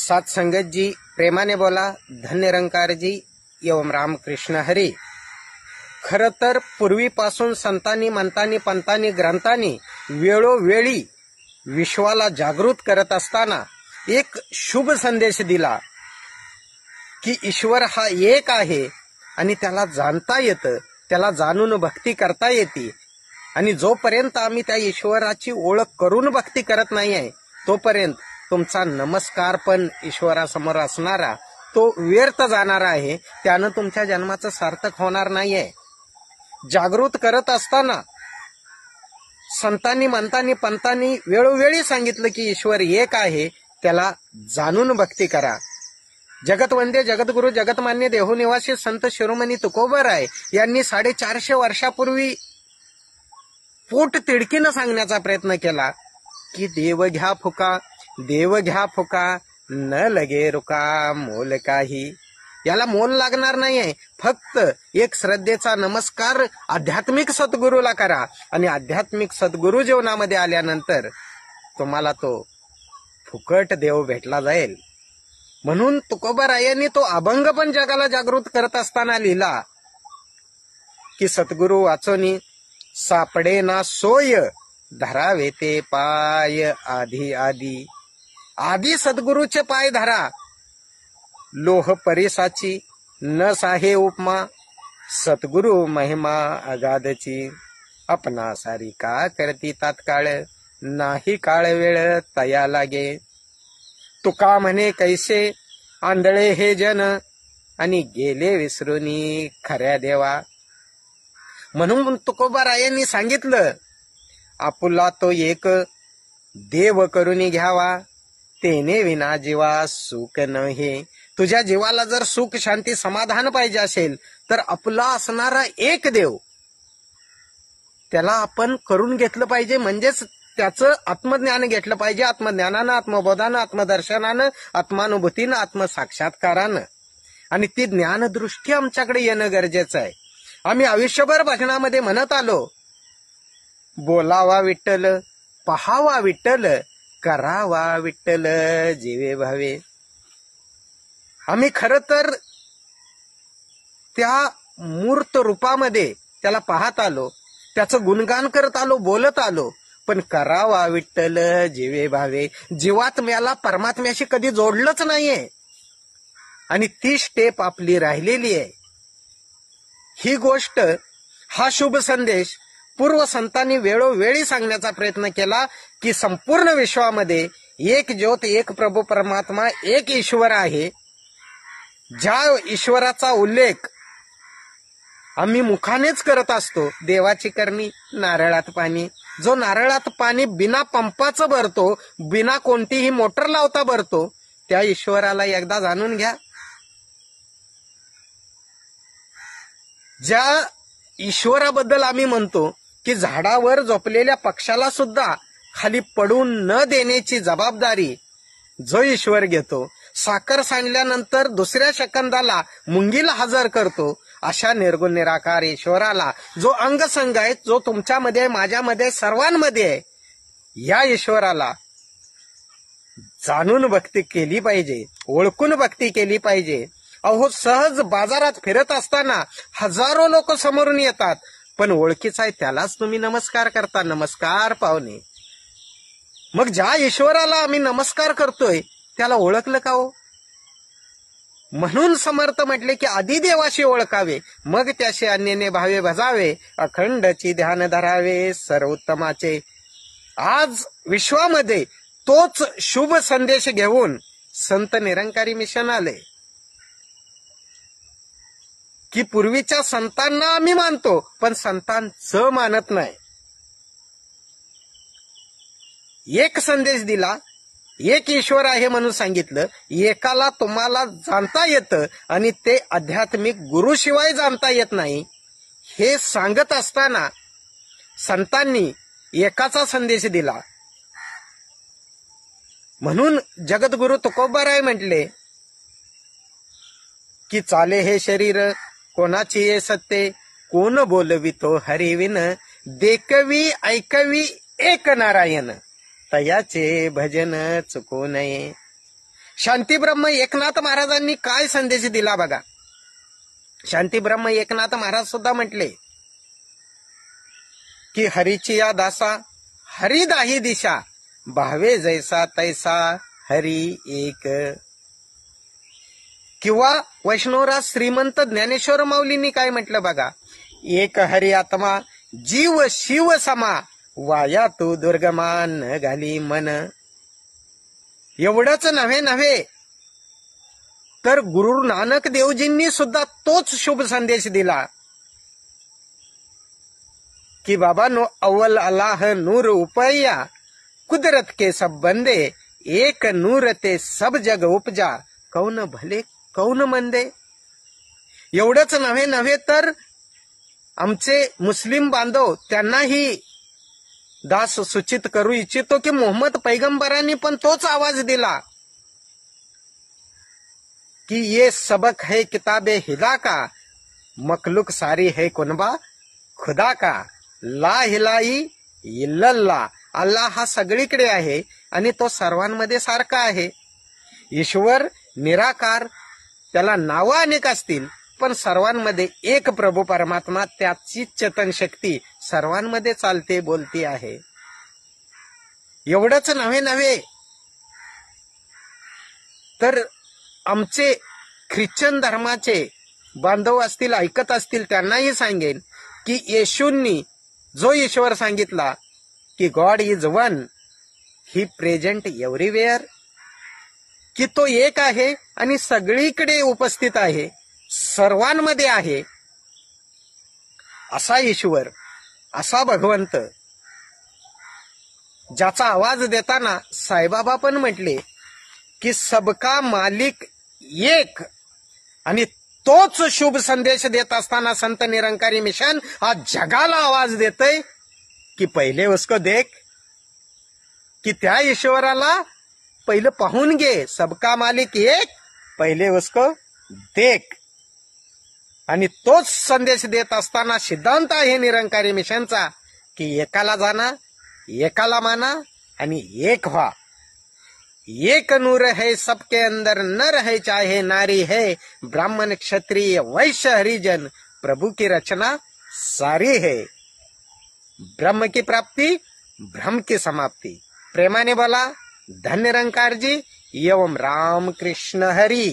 सात संगत जी, प्रेमाने बोला, धन्य निरंकार जी एवं रामकृष्ण हरी. खर तर पूर्वीपासून संतांनी, मंतांनी, पंतांनी, ग्रंथांनी वेळोवेळी विश्वाला जागृत करत असताना एक शुभ संदेश दिला की ईश्वर हा एक आहे आणि त्याला जाणता येतं, त्याला जाणून भक्ती करता येते. आणि जोपर्यंत आम्ही त्या ईश्वराची ओळख करून भक्ती करत नाही आहे तोपर्यंत तुमचा नमस्कार पण ईश्वरासमोर असणारा तो व्यर्थ जाणार आहे. त्यानं तुमच्या जन्माचं सार्थक होणार नाहीये. जागृत करत असताना संतांनी, मंतांनी, पंतांनी वेळोवेळी सांगितलं की ईश्वर एक आहे, त्याला जाणून भक्ती करा. जगतवंद्य, जगद्गुरु, जगतमान्य, देहूनिवासी संत शिरोमणी तुकोबाराय यांनी 450 वर्षापूर्वी पोट तिडकीनं सांगण्याचा प्रयत्न केला की देव घ्या फुका, देव घ्या फुका, न लगे रुका मोल काही. याला मोल लागणार नाहीये. फक्त एक श्रद्धेचा नमस्कार आध्यात्मिक सद्गुरूला करा आणि आध्यात्मिक सद्गुरू जीवनामध्ये आल्यानंतर तुम्हाला तो फुकट देव भेटला जाईल. म्हणून तुकोबारायांनी तो अभंग पण जगाला जागृत करत असताना लिहिला की सद्गुरू वाचोनी सापडे ना सोय, धरावे ते पाय आधी आधी. आधी सद्गुरूचे पाय धरा. लोह परिसाची न साहे उपमा, सद्गुरु महिमा अगाधची. अपना सारी का करती तात्काळ, नाही काळ वेळ तया लागे. तुका म्हणे कैसे आंधळे हे जन, आणि गेले विसरूनी खऱ्या देवा. म्हणून तुकोबारायांनी सांगितलं आपुला तो एक देव करून घ्यावा, तेने विना जीवा सुख नहे. तुझ्या जीवाला जर सुख, शांती, समाधान पाहिजे असेल तर आपला असणारा एक देव त्याला आपण करून घेतलं पाहिजे. म्हणजेच त्याचं आत्मज्ञान घेतलं पाहिजे. आत्मज्ञानानं, आत्मबोधानं, आत्मदर्शनानं, आत्मानुभूतीनं, आत्मसाक्षात्कारानं. आणि ती ज्ञानदृष्टी आमच्याकडे येणं गरजेचं आहे. आम्ही आयुष्यभर भजनामध्ये म्हणत आलो बोलावा विठ्ठल, पहावा विठ्ठल, करावा विठ्ठल जीवे भावे. आम्ही खरं तर त्या मूर्त रूपामध्ये त्याला पाहत आलो, त्याचं गुणगान करत आलो, बोलत आलो. पण करावा विठ्ठल जीवे भावे. जीवात्म्याला परमात्म्याशी कधी जोडलंच नाहीये आणि ती स्टेप आपली राहिलेली आहे. ही गोष्ट, हा शुभ संदेश पूर्व संतांनी वेळोवेळी सांगण्याचा प्रयत्न केला की संपूर्ण विश्वामध्ये एक ज्योत, एक प्रभू परमात्मा, एक ईश्वर आहे. ज्या ईश्वराचा उल्लेख आम्ही मुखानेच करत असतो, देवाची करणी नारळात पाणी. जो नारळात पाणी बिना पंपाचं भरतो, बिना कोणतीही मोटर लावता भरतो, त्या ईश्वराला एकदा जाणून घ्या. ज्या ईश्वराबद्दल आम्ही म्हणतो की झाडावर झोपलेल्या पक्षाला सुद्धा खाली पडून न देण्याची जबाबदारी जो ईश्वर घेतो, साखर सांडल्यानंतर दुसऱ्या सेकंदाला मुंगीला हजर करतो, अशा निर्गुण निराकार ईश्वराला, जो अंगसंग आहे, जो तुमच्यामध्ये, माझ्यामध्ये, सर्वांमध्ये आहे, या ईश्वराला जाणून भक्ती केली पाहिजे, ओळखून भक्ती केली पाहिजे. अहो, सहज बाजारात फिरत असताना हजारो लोक समोरून येतात, पण ओळखीचा आहे त्यालाच तुम्ही नमस्कार करता. नमस्कार पाहुणे. मग ज्या ईश्वराला आम्ही नमस्कार करतोय त्याला ओळखलं का हो? म्हणून समर्थ म्हटले की आधी देवाशी ओळखावे, मग त्याशी अन्यने भावे भजावे, अखंडची ध्यान धरावे सर्वोत्तमाचे. आज विश्वामध्ये तोच शुभ संदेश घेऊन संत निरंकारी मिशन आले की पूर्वीच्या संतांना आम्ही मानतो पण संतांचं मानत नाही. एक संदेश दिला, एक ईश्वर आहे म्हणून सांगितलं, एकाला तुम्हाला जाणता येतं आणि ते आध्यात्मिक गुरुशिवाय जाणता येत नाही. हे सांगत असताना संतांनी एकाचा संदेश दिला. म्हणून जगद्गुरु तुकोबाराय म्हटले की चाले हे शरीर कोणाची ये सत्ते, कोण बोलवितो हरिविन, देखवी ऐकवी एक नारायण, तयाचे भजन चुको नये. शांतीब्रह्म एकनाथ महाराजांनी काय संदेश दिला बघा. शांतीब्रह्म एकनाथ महाराज सुद्धा म्हटले की हरीची या दासा हरी दाही दिशा, भावे जैसा तैसा हरी एक. किंवा वैष्णवराज श्रीमंत ज्ञानेश्वर माऊलींनी काय म्हटलं बघा, एक हरी आत्मा जीव शिव समा, वाया तू दुर्गमान घाली मन. एवढंच नव्हे तर गुरु नानक देवजींनी सुद्धा तोच शुभ संदेश दिला कि बाबा नो अव्वल अल्लाह नूर उपया, कुदरत के सब बंदे, एक नूर ते सब जग उपजा, कौन भले कौन मंदे. एवढंच नव्हे तर आमचे मुस्लिम बांधव त्यांनाही दास सूचित करू इच्छितो की मोहम्मद पैगंबरांनी पण तोच आवाज दिला कि ये सबक है किताबे हिदा का, मखलूक सारी है कुनबा खुदा का, ला हिलाई इल्लल्लाह. अल्लाह हा सगळीकडे आहे आणि तो सर्वांमध्ये सारखा आहे. ईश्वर निराकार, त्याला नावं अनेक असतील पण सर्वांमध्ये एक प्रभू परमात्मा, त्याची चेतन शक्ती सर्वांमध्ये चालते बोलती आहे. एवढंच नव्हे तर आमचे ख्रिश्चन धर्माचे बांधव असतील, ऐकत असतील, त्यांनाही सांगेन की येशूंनी जो ईश्वर सांगितला की God is one, he present everywhere, की तो एक आहे आणि सगळीकडे उपस्थित आहे, सर्वांमध्ये आहे. असा ईश्वर, असा भगवंत, ज्याचा आवाज देताना साईबाबा पण म्हटले की सबका मालिक एक, आणि तोच शुभ संदेश देत असताना संत निरंकारी मिशन आज जगाला आवाज देतय की पहिले उसको देख, की त्या ईश्वराला पहिलं पाहून घे. सबका मालिक एक, पहिले उसको देख. आणि तोच संदेश देत असताना सिद्धांत आहे निरंकारी मिशनचा की एकाला जाणा, एकाला माना आणि एक व्हा. एक नूर है सबके अंदर, नर है चाहे नारी है, ब्राह्मण क्षत्रिय वैश्य हरिजन, प्रभु की रचना सारी है. ब्रह्म की प्राप्ति, ब्रह्म की समाप्ति. प्रेमाने बोला धन्य निरंकार जी एवं राम कृष्ण हरी.